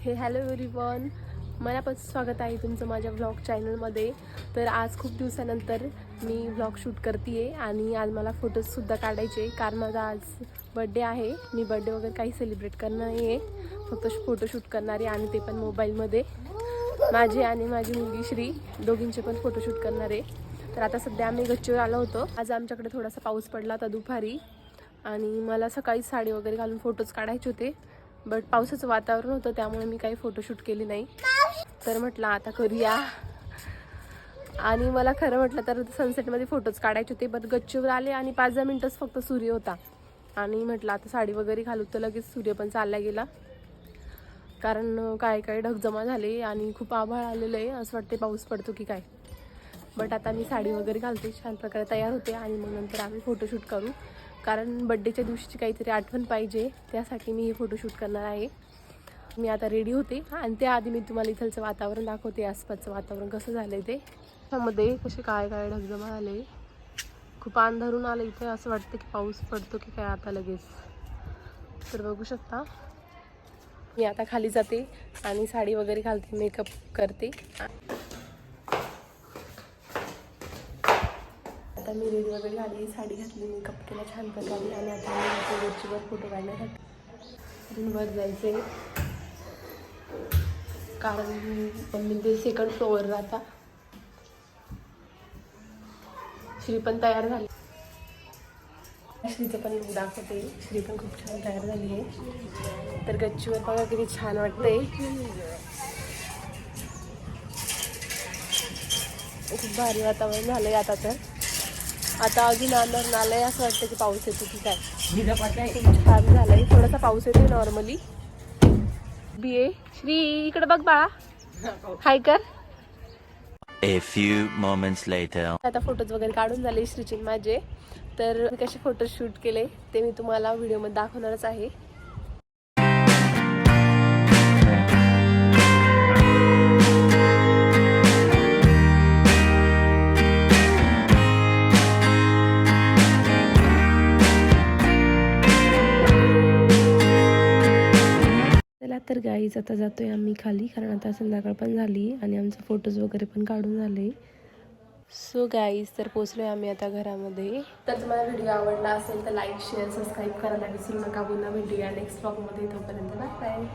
हे hello everyone, मनापासून स्वागत आहे तुमचं माझ्या व्लॉग चॅनलमध्ये. तर आज खूप दिवसानंतर मी व्लॉग शूट करते आहे आणि आज मला फोटोजसुद्धा काढायचे, कारण माझा आज बड्डे आहे. मी बड्डे वगैरे काही सेलिब्रेट करणार नाही आहे, फक्त फोटोशूट करणार आहे आणि ते पण मोबाईलमध्ये. माझे आणि माझी मुलगी श्री दोघींचे पण फोटोशूट करणार आहे. तर आता सध्या आम्ही गच्चीवर आलो होतो. आज आमच्याकडे थोडासा पाऊस पडला होता दुपारी आणि मला सकाळी साडी वगैरे घालून फोटोज काढायचे होते, बट पावसाचं वातावरण होतं त्यामुळे मी काही फोटोशूट केली नाही. तर म्हटलं आता करूया. आणि मला खरं म्हटलं तर सनसेटमध्ये फोटोज काढायचे होते, बट गच्चीवर आले आणि 5-10 मिनटच फक्त सूर्य होता आणि म्हटलं आता साडी वगैरे घालू, तर लगेच सूर्य पण चालला गेला. कारण काय काय ढग जमा झाले आणि खूप आभाळ आलेलं आहे, असं वाटते पाऊस पडतो की काय. बट आता मी साडी वगैरे घालते, छान प्रकारे तयार होते आणि मग नंतर आम्ही फोटोशूट करू. कारण बड्डेच्या दिवशीची काहीतरी आठवण पाहिजे, त्यासाठी मी हे फोटोशूट करणार आहे. मी आता रेडी होते आणि त्याआधी मी तुम्हाला इथलचं वातावरण दाखवते, आसपासचं वातावरण कसं झालं आहे ते. त्यामध्ये कसे काय काय ढग जमा झाले, खूप अंधारून आलं इथे, असं वाटतं की पाऊस पडतो की काय आता लगेच. तर बघू शकता मी आता खाली जाते आणि साडी वगैरे घालते, मेकअप करते. आता मी रेडी वगैरे झाली, साडी घातली, मेकअप केला छान प्रकारे आणि आता मी गच्चीवर फोटो काढण्यासाठी वर जायचे, कारण मी ते सेकंड फ्लोअर राहता. श्री पण तयार झाली, श्रीचं पण लुक दाखवते. श्री पण खूप छान तयार झाली आहे. तर गच्चीवर बघा किती छान वाटतंय, खूप भारी वातावरण झालंय. आता अजून अंधारून आलंय, असं वाटतं की पाऊस येतो की काय. खूप छान झालंय, थोडासा पाऊस येतोय नॉर्मली. श्री इकडे बघ बाळा, हाय कर. A few moments later. आता फोटोज वगैरे काढून झाले श्रीचे माझे. तर मी कसे फोटो शूट केले ते मी तुम्हाला व्हिडिओमध्ये दाखवणारच आहे. तर गाईज आता जातोय आम्ही खाली, कारण आता संध्याकाळ पण झाली आणि आमचे फोटोज वगैरे पण काढून झाले. सो गाईज तर पोचलोय आम्ही आता घरामध्ये. तर तुम्हाला व्हिडिओ आवडला असेल तर लाईक, शेअर, सबस्क्राईब करायला विसरू नका. पुन्हा भेटूया नेक्स्ट व्लॉगमध्ये. तोपर्यंत बाय बाय.